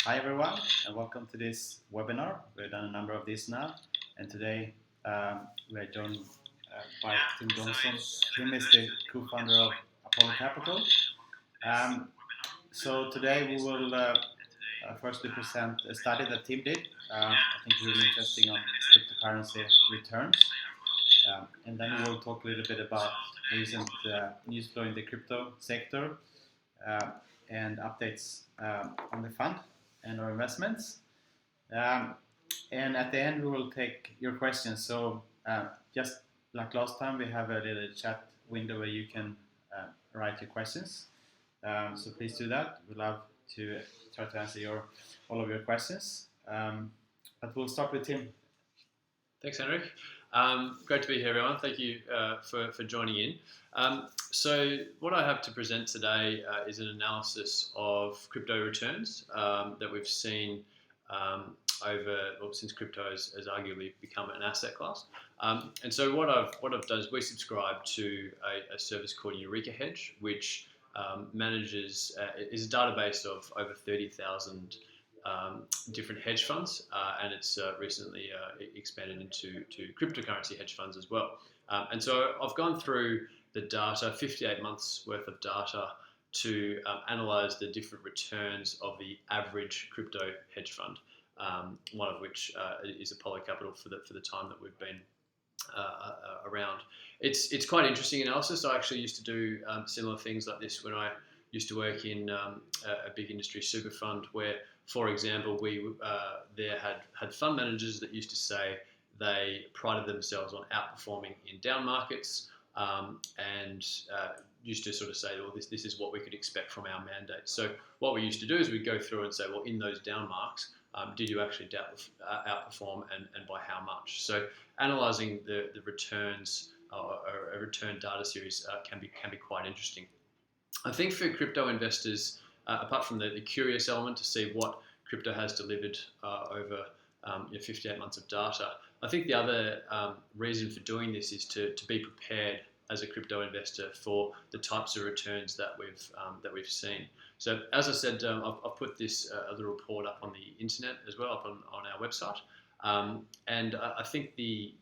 Hi everyone, and welcome to this webinar. We've done a number of these now, and today we're joined by Tim Johnson. Tim is the co-founder of Apollo Capital. So today we will firstly present a study that Tim did. I think really interesting on cryptocurrency returns, and then we will talk a little bit about recent news flow in the crypto sector and updates on the fund and our investments. And at the end, we will take your questions. So just like last time, we have a little chat window where you can write your questions. So please do that. We'd love to try to answer all of your questions. But we'll start with Tim. Thanks, Henrik. Great to be here, everyone. Thank you for joining in. So what I have to present today is an analysis of crypto returns that we've seen since crypto has arguably become an asset class. And so what I've done is we subscribe to a service called Eureka Hedge, which is a database of over 30,000 different hedge funds, and it's recently expanded into cryptocurrency hedge funds as well. And so I've gone through the data, 58 months worth of data, to analyze the different returns of the average crypto hedge fund, one of which is Apollo Capital for the time that we've been around. It's quite interesting analysis. I actually used to do similar things like this when I used to work in a big industry super fund where, for example, we there had fund managers that used to say they prided themselves on outperforming in down markets and used to sort of say, well, this is what we could expect from our mandate. So what we used to do is we'd go through and say, well, in those down marks, did you actually outperform and by how much? So analysing the returns or a return data series can be quite interesting. I think for crypto investors, apart from the curious element to see what crypto has delivered over 58 months of data, I think the other reason for doing this is to be prepared as a crypto investor for the types of returns that we've seen. So as I said, I've put this a little report up on the internet as well, up on our website. And I think the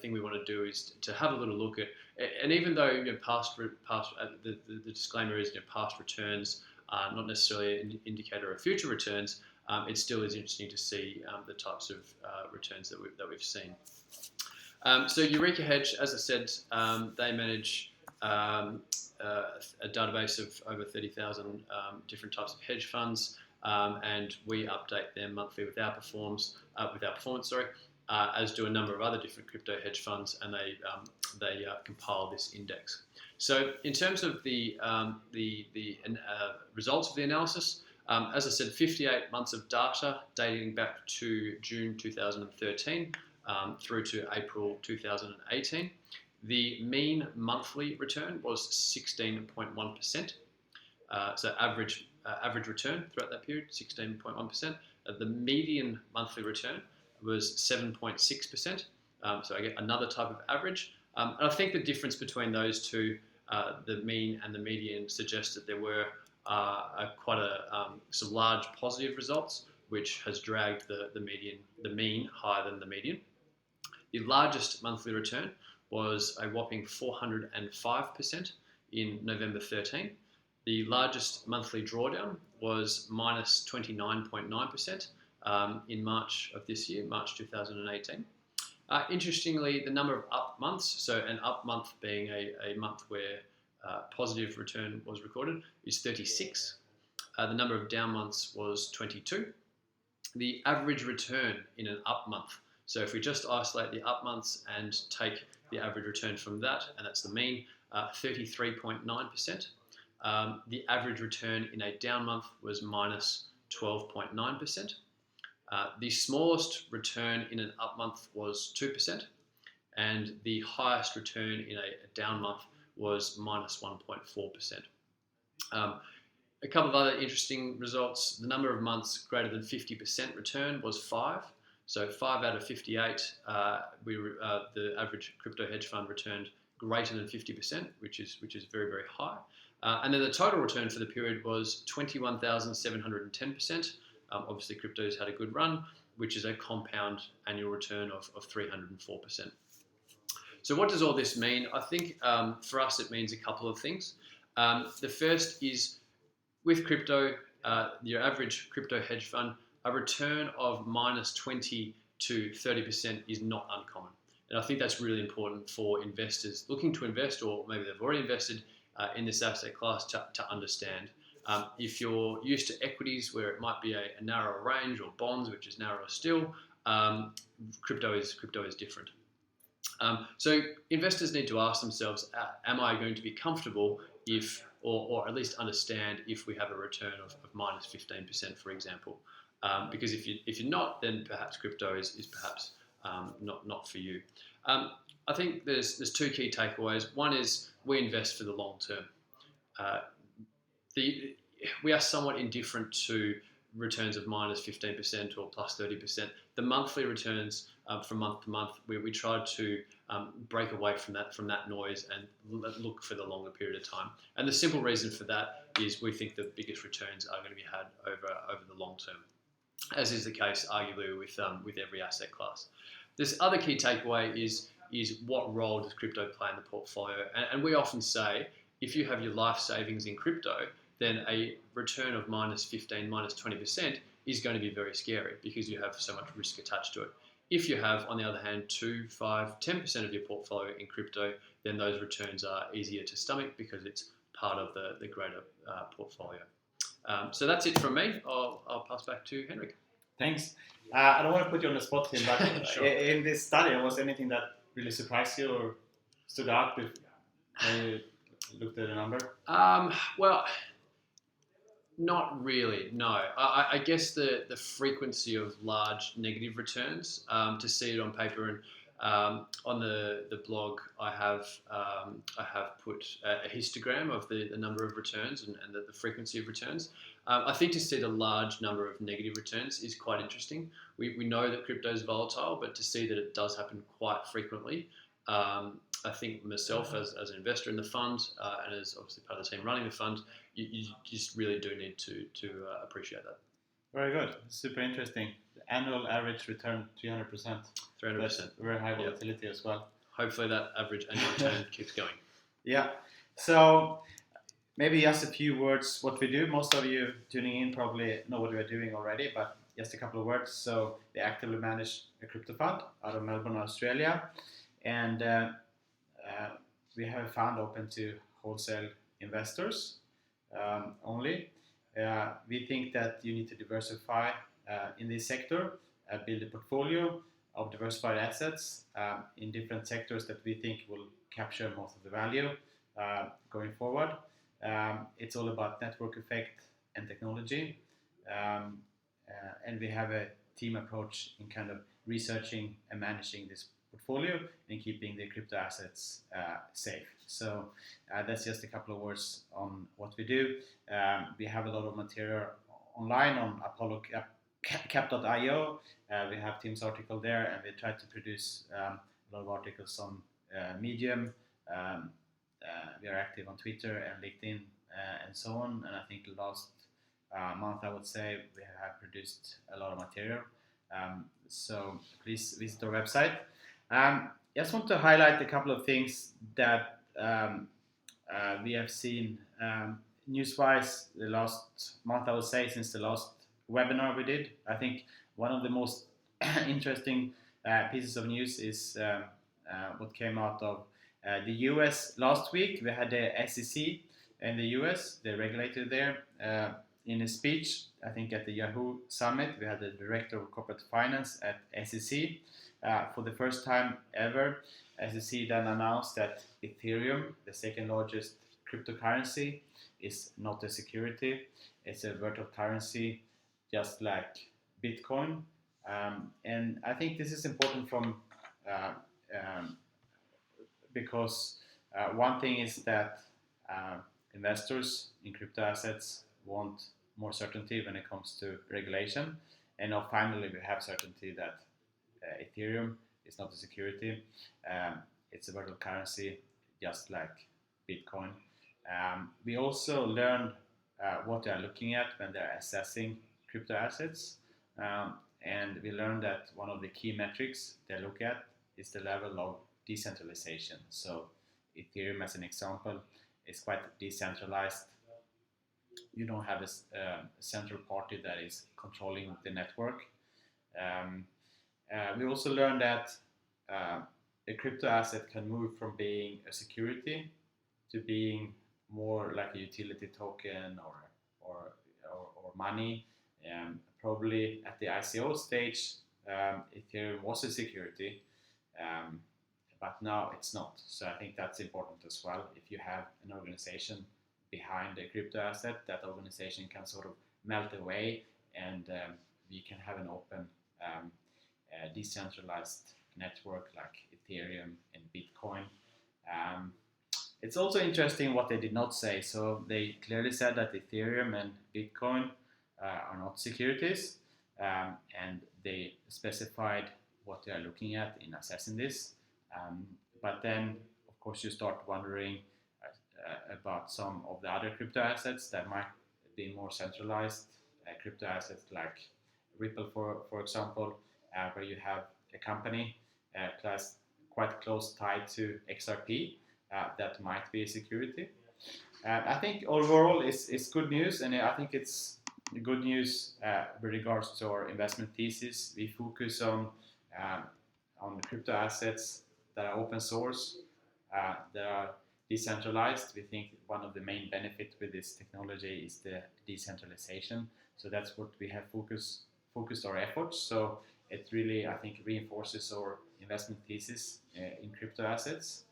thing we want to do is to have a little look at, and even though the disclaimer is past returns are not necessarily an indicator of future returns, it still is interesting to see the types of returns that we've seen. So Eureka Hedge, as I said, they manage a database of over 30,000 different types of hedge funds. And we update them monthly with our performance, as do a number of other different crypto hedge funds, and they compile this index. So in terms of the results of the analysis, as I said, 58 months of data dating back to June 2013 through to April 2018. The mean monthly return was 16.1%. So average return throughout that period, 16.1%. The median monthly return was 7.6%. So I get another type of average. And I think the difference between those two, the mean and the median, suggests that there were some large positive results, which has dragged the mean higher than the median. The largest monthly return was a whopping 405% in November 13. The largest monthly drawdown was minus 29.9% in March of this year, March 2018. Interestingly, the number of up months, so an up month being a month where positive return was recorded, is 36. The number of down months was 22. The average return in an up month, so if we just isolate the up months and take the average return from that, and that's the mean, 33.9%. The average return in a down month was minus 12.9%. The smallest return in an up month was 2%, and the highest return in a down month was minus 1.4%. A couple of other interesting results. The number of months greater than 50% return was 5. So 5 out of 58, the average crypto hedge fund returned greater than 50%, which is very, very high. And then the total return for the period was 21,710%, obviously crypto's had a good run, which is a compound annual return of 304%. So what does all this mean? I think for us it means a couple of things. The first is with crypto, your average crypto hedge fund, a return of minus 20 to 30% is not uncommon. And I think that's really important for investors looking to invest, or maybe they've already invested in this asset class, to understand. If you're used to equities where it might be a narrower range, or bonds, which is narrower still, crypto is different. So investors need to ask themselves, am I going to be comfortable if, or at least understand if we have a return of minus 15%, for example? Because if you're not, then perhaps crypto is perhaps not for you. I think there's two key takeaways. One is we invest for the long term. We are somewhat indifferent to returns of minus 15% or plus 30%. The monthly returns from month to month, we try to break away from that noise and look for the longer period of time. And the simple reason for that is we think the biggest returns are going to be had over the long term, as is the case arguably with every asset class. This other key takeaway is what role does crypto play in the portfolio? And we often say, if you have your life savings in crypto, then a return of minus 15, minus 20% is going to be very scary because you have so much risk attached to it. If you have, on the other hand, 2, 5, 10% of your portfolio in crypto, then those returns are easier to stomach because it's part of the greater portfolio. So that's it from me. I'll pass back to Henrik. Thanks. I don't want to put you on the spot, Tim, but Sure. In this study, was anything that really surprised you or stood out when you looked at the number? Well, not really, no. I guess the frequency of large negative returns, to see it on paper, and on the blog I have put a histogram of the number of returns and the frequency of returns. I think to see the large number of negative returns is quite interesting. We know that crypto is volatile, but to see that it does happen quite frequently, I think myself as an investor in the fund and as obviously part of the team running the fund, you just really do need to appreciate that. Very good. Super interesting. The annual average return 300%. 300%. That's very high volatility as well. Hopefully that average annual return keeps going. Yeah. So maybe just a few words what we do. Most of you tuning in probably know what we are doing already, but just a couple of words. So we actively manage a crypto fund out of Melbourne, Australia, and we have a fund open to wholesale investors only. We think that you need to diversify in this sector, build a portfolio of diversified assets in different sectors that we think will capture most of the value going forward. It's all about network effect and technology, and we have a team approach in kind of researching and managing this portfolio and keeping the crypto assets safe. So that's just a couple of words on what we do. We have a lot of material online on apollocap.io. We have Tim's article there, and we try to produce a lot of articles on Medium. We are active on Twitter and LinkedIn and so on. And I think last month, I would say, we have produced a lot of material. So please visit our website. Just want to highlight a couple of things that we have seen news-wise the last month, I would say, since the last webinar we did. I think one of the most interesting pieces of news is what came out of the US last week. We had the SEC in the US, the regulator there, in a speech, I think at the Yahoo Summit. We had the Director of Corporate Finance at SEC. For the first time ever, SEC then announced that Ethereum, the second largest cryptocurrency, is not a security. It's a virtual currency, just like Bitcoin. And I think this is important because one thing is that investors in crypto assets want more certainty when it comes to regulation. And now finally we have certainty that Ethereum is not a security. It's a virtual currency, just like Bitcoin. We also learned what they are looking at when they're assessing crypto assets, and we learned that one of the key metrics they look at is the level of decentralization. So Ethereum, as an example, is quite decentralized. You don't have a central party that is controlling the network. Um, we also learned that a crypto asset can move from being a security to being more like a utility token or money. Probably at the ICO stage, Ethereum was a security, um, but now it's not. So I think that's important as well. If you have an organization behind a crypto asset, that organization can sort of melt away, and we can have an open, decentralized network like Ethereum and Bitcoin. Um, it's also interesting what they did not say. So they clearly said that Ethereum and Bitcoin are not securities, and they specified what they are looking at in assessing this. But then, of course, you start wondering about some of the other crypto assets that might be more centralized crypto assets like Ripple, for example, where you have a company quite close tied to XRP that might be a security. I think overall it's good news, and I think it's good news with regards to our investment thesis. We focus on the crypto assets that are open source, that are decentralized. We think one of the main benefits with this technology is the decentralization. So that's what we have focused our efforts. So it really, I think, reinforces our investment thesis in crypto assets.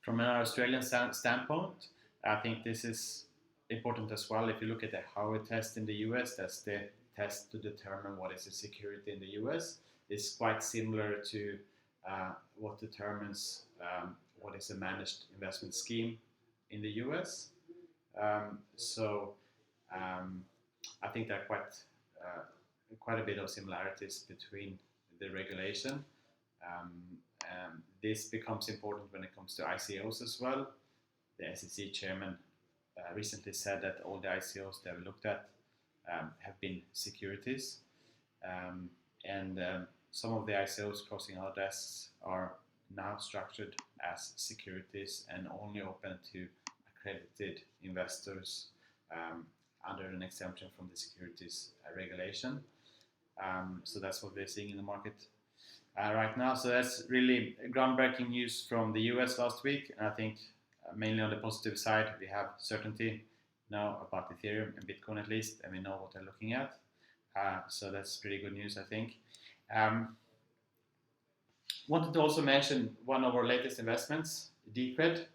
From an Australian standpoint, I think this is important as well. If you look at the Howard test in the US, that's the test to determine what is a security in the US. It's quite similar to what determines what is a managed investment scheme in the US. I think there are quite a bit of similarities between the regulation. This becomes important when it comes to ICOs as well. The SEC chairman recently said that all the ICOs they've looked at have been securities, and some of the ICOs crossing our desks are now structured as securities and only open to accredited investors under an exemption from the securities regulation. So that's what we're seeing in the market right now. So that's really groundbreaking news from the US last week. And I think mainly on the positive side, we have certainty now about Ethereum and Bitcoin at least, and we know what they're looking at. So that's pretty good news, I think. Wanted to also mention one of our latest investments, Decred.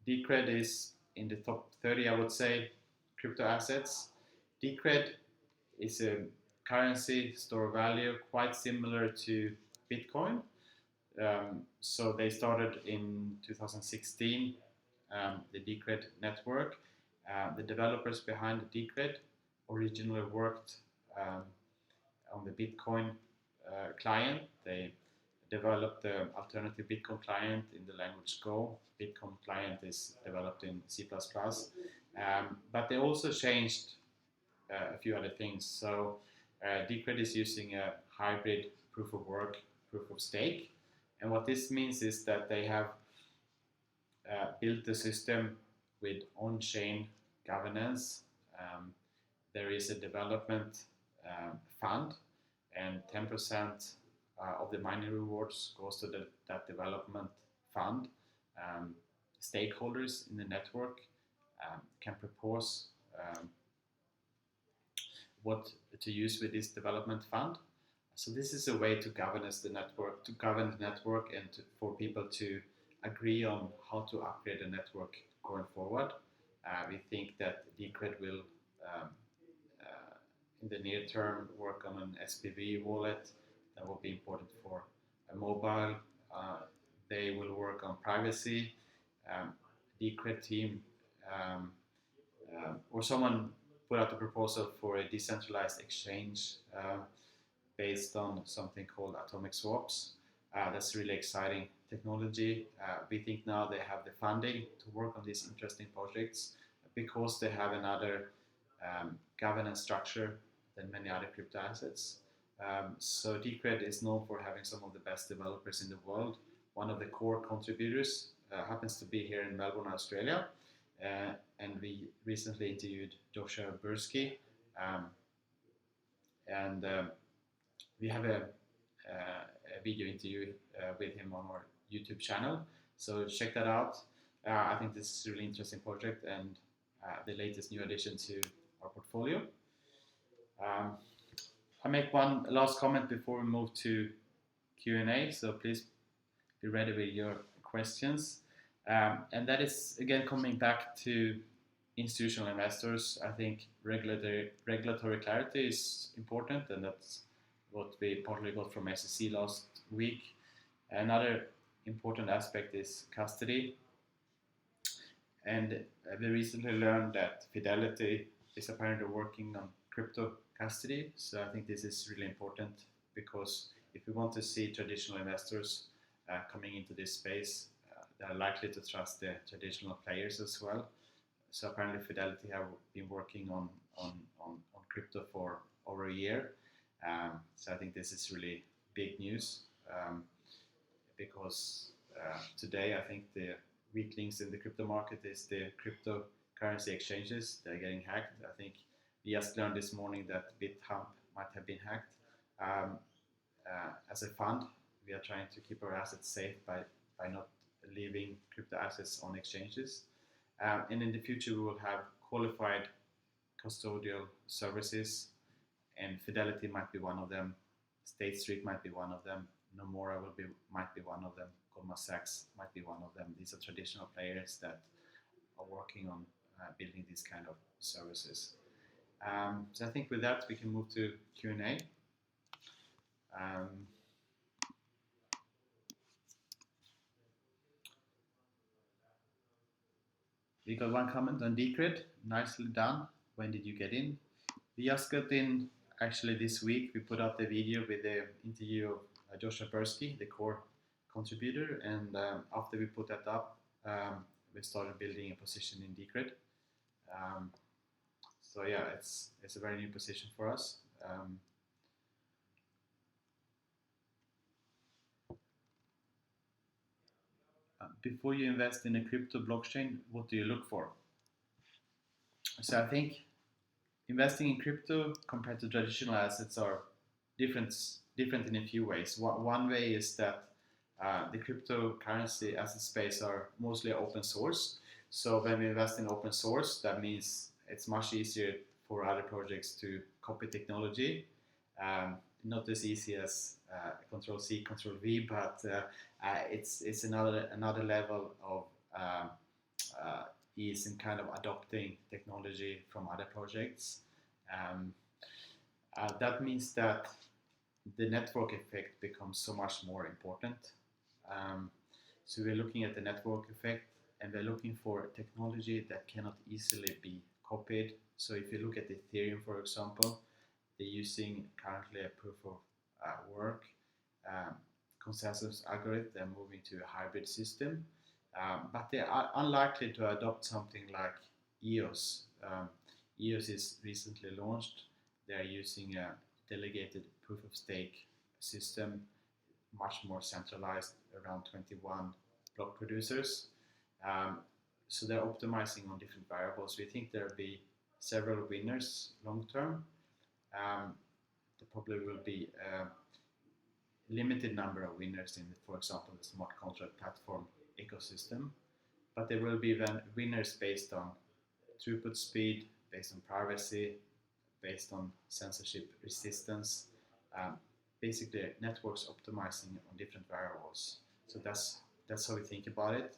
Decred is in the top 30, I would say, crypto assets. Decred is a currency store of value quite similar to Bitcoin. So they started in 2016, the Decred network. The developers behind Decred originally worked on the Bitcoin client. They developed the alternative Bitcoin client in the language Go. Bitcoin client is developed in C++. But they also changed a few other things. So Decred is using a hybrid proof of work, proof of stake. And what this means is that they have built the system with on-chain governance. There is a development fund, and 10% of the mining rewards goes to that development fund. Stakeholders in the network can propose what to use with this development fund. So this is a way to govern the network, and for people to agree on how to upgrade the network going forward. We think that Decred will, in the near term, work on an SPV wallet that will be important for a mobile. They will work on privacy. Decred team or someone put out a proposal for a decentralized exchange based on something called atomic swaps. That's really exciting technology. We think now they have the funding to work on these interesting projects because they have another governance structure than many other crypto assets. So Decred is known for having some of the best developers in the world. One of the core contributors happens to be here in Melbourne, Australia, and we recently interviewed Joshua Bursky, and we have a video interview with him on our YouTube channel. So check that out. I think this is a really interesting project and the latest new addition to our portfolio. I'll make one last comment before we move to Q&A, so please be ready with your questions. And that is, again, coming back to institutional investors. I think regulatory clarity is important, and that's what we partly got from SEC last week. Another important aspect is custody. And we recently learned that Fidelity is apparently working on crypto custody. So I think this is really important, because if we want to see traditional investors coming into this space, they're likely to trust the traditional players as well. So apparently Fidelity have been working on crypto for over a year. So I think this is really big news, because today I think the weak links in the crypto market is the cryptocurrency exchanges. They're getting hacked. I think we just learned this morning that BitHump might have been hacked. As a fund, we are trying to keep our assets safe by not leaving crypto assets on exchanges. And in the future, we will have qualified custodial services, and Fidelity might be one of them. State Street might be one of them. Nomura might be one of them. Goldman Sachs might be one of them. These are traditional players that are working on building these kind of services. So I think with that we can move to Q&A. We got one comment on Decred. Nicely done. When did you get in? We just got in actually this week. We put out the video with the interview of Joshua Bursky, the core contributor, and after we put that up, we started building a position in Decred. So yeah, it's a very new position for us. Before you invest in a crypto blockchain, what do you look for? So I think investing in crypto compared to traditional assets are different in a few ways. One way is that the cryptocurrency asset space are mostly open source. So when we invest in open source, that means it's much easier for other projects to copy technology. Not as easy as Control-C, Control-V, but it's another level of ease in kind of adopting technology from other projects. That means that the network effect becomes so much more important. So we're looking at the network effect, and we're looking for technology that cannot easily be copied. So if you look at Ethereum, for example, they're using currently a proof of work consensus algorithm. They're moving to a hybrid system, but they are unlikely to adopt something like EOS. EOS is recently launched. They are using a delegated proof of stake system, much more centralized, around 21 block producers. So they're optimizing on different variables. We think there will be several winners long term. There probably will be a limited number of winners in, for example, the smart contract platform ecosystem, but there will be winners based on throughput speed, based on privacy, based on censorship resistance, basically networks optimizing on different variables. So that's how we think about it.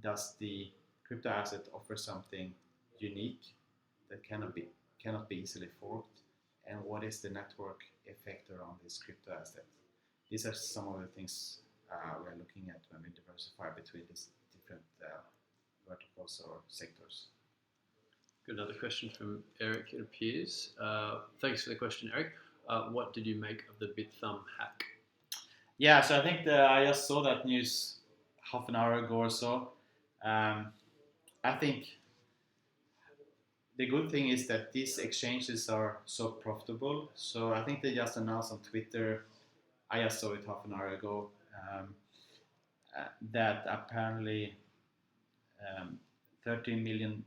Does the crypto asset offer something unique that cannot be easily forked? And what is the network effect around this crypto asset? These are some of the things we're looking at when we diversify between these different verticals or sectors. Got another question from Eric, it appears. Thanks for the question, Eric. What did you make of the BitThumb hack? Yeah, so I think I just saw that news half an hour ago or so. I think the good thing is that these exchanges are so profitable. So I think they just announced on Twitter, I just saw it half an hour ago, that apparently $13 million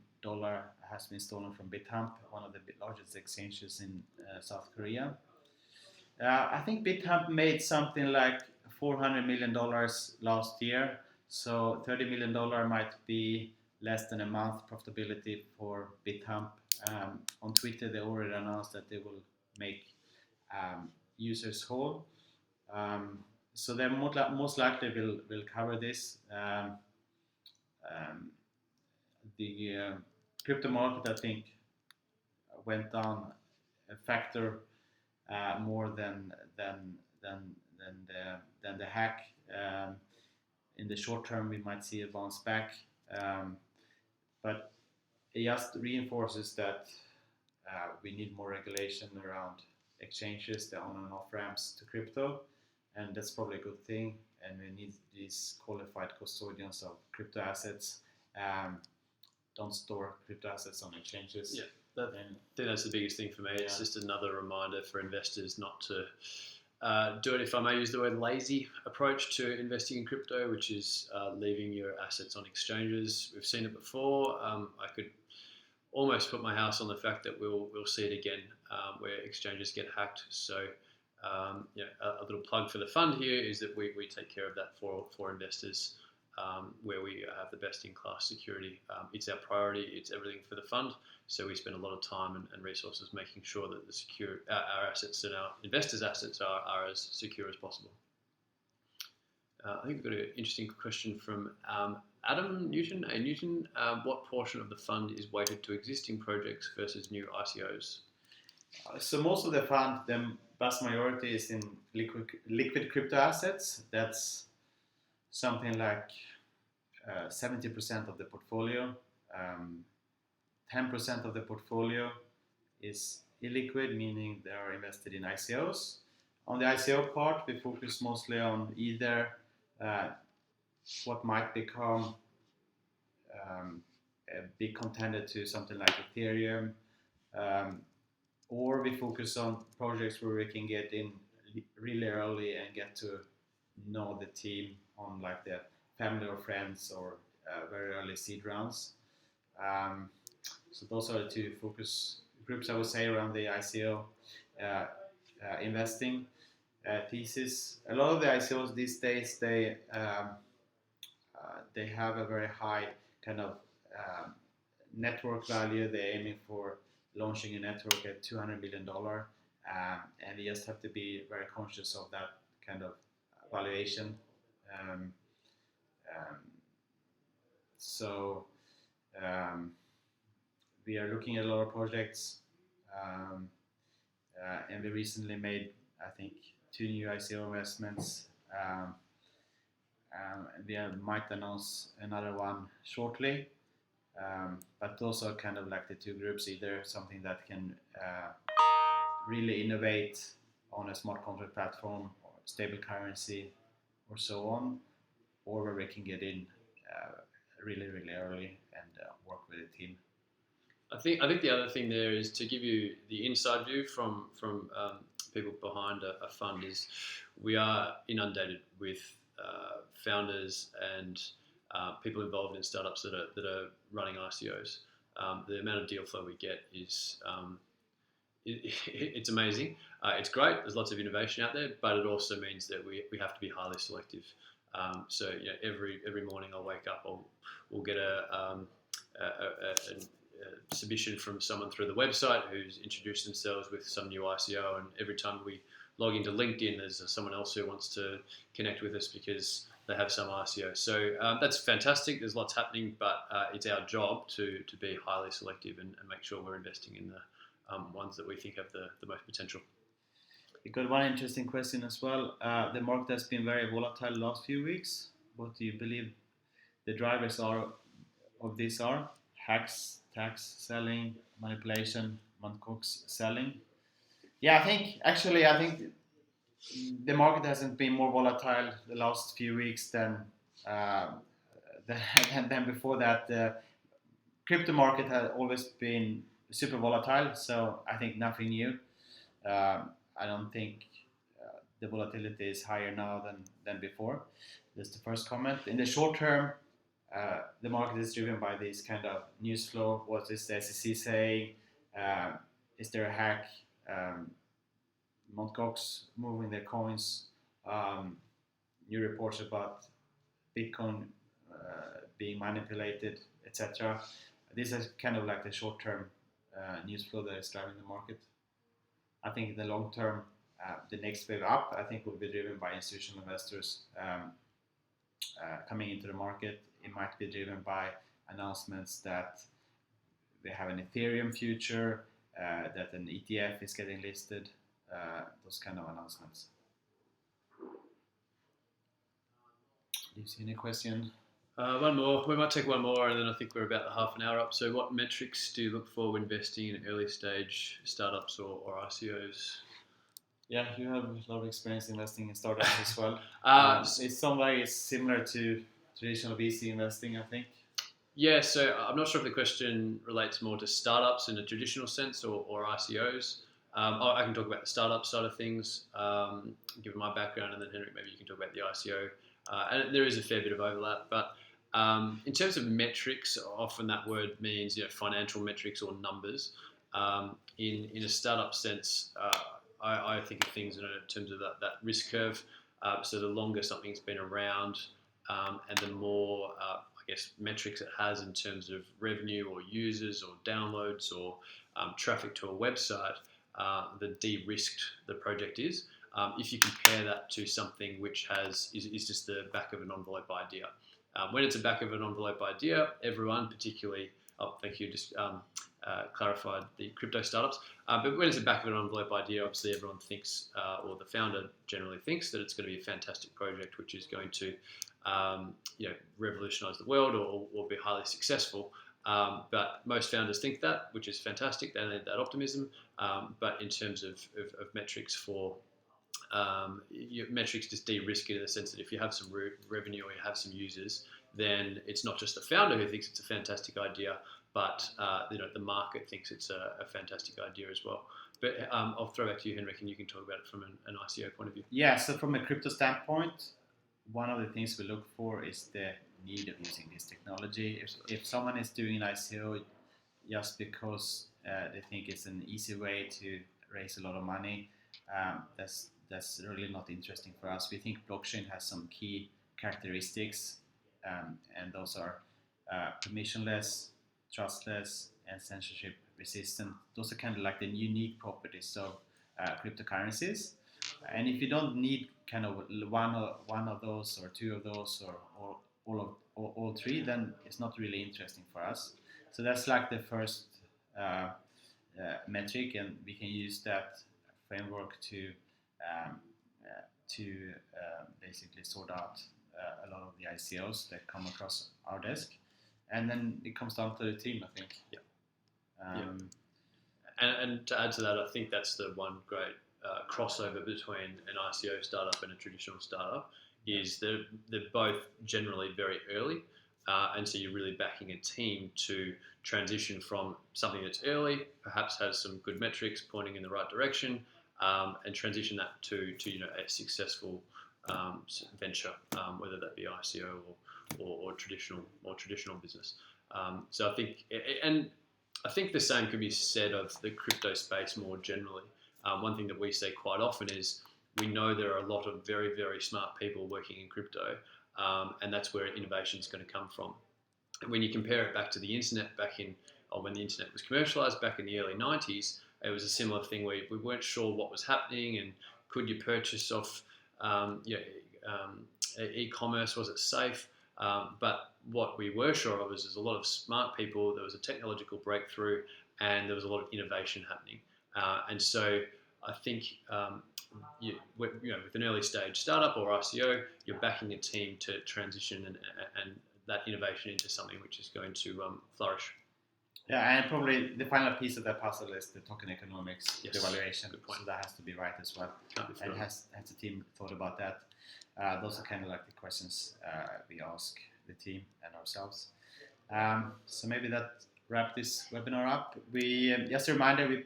has been stolen from BitHump, one of the largest exchanges in South Korea. I think BitHump made something like $400 million last year, so $30 million might be less than a month profitability for BitHump. On Twitter, they already announced that they will make users whole. So they most likely will cover this. The crypto market, I think, went down a factor more than the hack. In the short term, we might see a bounce back, but it just reinforces that we need more regulation around exchanges, the on and off ramps to crypto, and that's probably a good thing. And we need these qualified custodians of crypto assets. Don't store crypto assets on exchanges. Yeah, I think that's the biggest thing for me. It's just another reminder for investors not to do it, if I may use the word, lazy approach to investing in crypto, which is leaving your assets on exchanges. We've seen it before. I could almost put my house on the fact that we'll see it again, where exchanges get hacked. So a little plug for the fund here is that we take care of that for investors, where we have the best-in-class security. It's our priority. It's everything for the fund. So we spend a lot of time and resources making sure that our assets and our investors' assets are as secure as possible. I think we've got an interesting question from Adam Newton. Newton, what portion of the fund is weighted to existing projects versus new ICOs? So most of the fund, the vast majority, is in liquid crypto assets. That's something like 70% of the portfolio. 10% of the portfolio is illiquid, meaning they are invested in ICOs. On the ICO part, we focus mostly on either what might become a big contender to something like Ethereum, or we focus on projects where we can get in really early and get to know the team on like the family or friends or very early seed rounds. So those are the two focus groups, I would say, around the ICO investing thesis. A lot of the ICOs these days, they have a very high kind of network value. They're aiming for launching a network at $200 million, and you just have to be very conscious of that kind of valuation. We are looking at a lot of projects, and we recently made, I think, 2 new ICO investments. We might announce another one shortly, but those are kind of like the two groups, either something that can really innovate on a smart contract platform or stable currency or so on, or where we can get in really early and work with a team. I think the other thing there is to give you the inside view from people behind a fund is we are inundated with founders and people involved in startups that are running ICOs. The amount of deal flow we get is it's amazing. It's great. There's lots of innovation out there, but it also means that we have to be highly selective. So every morning I'll wake up, we'll get a submission from someone through the website who's introduced themselves with some new ICO, and every time we log into LinkedIn, there's someone else who wants to connect with us because they have some ICO. So that's fantastic. There's lots happening, but it's our job to be highly selective and make sure we're investing in the ones that we think have the most potential. You got one interesting question as well. The market has been very volatile the last few weeks. What do you believe the drivers of this are? Hacks, tax selling, manipulation, Mt. Gox selling? Yeah, I think the market hasn't been more volatile the last few weeks than before that. The crypto market has always been super volatile. So I think nothing new. I don't think the volatility is higher now than before. That's the first comment. In the short term, the market is driven by this kind of news flow. What is the SEC saying? Is there a hack? Mt. Gox moving their coins. New reports about Bitcoin being manipulated, etc. This is kind of like the short-term news flow that is driving the market. I think in the long term, the next wave up, I think, will be driven by institutional investors coming into the market. It might be driven by announcements that they have an Ethereum future, that an ETF is getting listed, those kind of announcements. Do you see any question? One more. We might take one more, and then I think we're about half an hour up. So, what metrics do you look for when investing in early stage startups or ICOs? Yeah, you have a lot of experience investing in startups as well. It's very similar to traditional VC investing, I think. Yeah, so I'm not sure if the question relates more to startups in a traditional sense or ICOs. I can talk about the startup side of things, given my background, and then Henrik, maybe you can talk about the ICO. And there is a fair bit of overlap, but in terms of metrics, often that word means financial metrics or numbers. In a startup sense, I think of things in terms of that risk curve. So the longer something's been around, and the more I guess metrics it has in terms of revenue or users or downloads or traffic to a website, the de-risked the project is. If you compare that to something which is just the back of an envelope idea. When it's a back of an envelope idea, everyone, particularly, thank you, just clarified the crypto startups, but when it's a back of an envelope idea, obviously everyone thinks, or the founder generally thinks, that it's going to be a fantastic project which is going to revolutionize the world or be highly successful. But most founders think that, which is fantastic. They need that optimism. But in terms of metrics for metrics just de-risk it in the sense that if you have some revenue or you have some users, then it's not just the founder who thinks it's a fantastic idea, but the market thinks it's a fantastic idea as well. But I'll throw back to you, Henrik, and you can talk about it from an ICO point of view. Yeah, so from a crypto standpoint, one of the things we look for is the need of using this technology. If someone is doing an ICO just because they think it's an easy way to raise a lot of money, that's really not interesting for us. We think blockchain has some key characteristics, and those are permissionless, trustless, and censorship resistant. Those are kind of like the unique properties of cryptocurrencies. And if you don't need kind of one of those or two of those or all three, then it's not really interesting for us. So that's like the first metric, and we can use that framework to basically sort out a lot of the ICOs that come across our desk. And then it comes down to the team, I think. Yeah. And to add to that, I think that's the one great crossover between an ICO startup and a traditional startup is they're both generally very early, and so you're really backing a team to transition from something that's early, perhaps has some good metrics pointing in the right direction, and transition that to a successful venture, whether that be ICO or traditional business. So I think the same could be said of the crypto space more generally. One thing that we see quite often is we know there are a lot of very, very smart people working in crypto, and that's where innovation is going to come from. And when you compare it back to the internet when the internet was commercialized back in the early 90s, it was a similar thing where we weren't sure what was happening and could you purchase off e-commerce, was it safe? But what we were sure of is there's a lot of smart people, there was a technological breakthrough, and there was a lot of innovation happening. And so I think with an early stage startup or ICO, you're backing a team to transition and that innovation into something which is going to flourish. Yeah, and probably the final piece of that puzzle is the token economics, yes, the valuation. Good point. So that has to be right as well. And has the team thought about that? Those are kind of like the questions we ask the team and ourselves. So maybe that wrap this webinar up. We just a reminder, we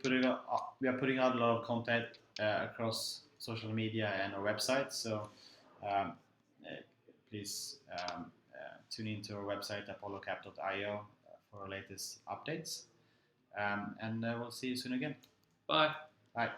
are putting out a lot of content across social media and our website. So please tune into our website apollocap.io for our latest updates. And we'll see you soon again. Bye. Bye.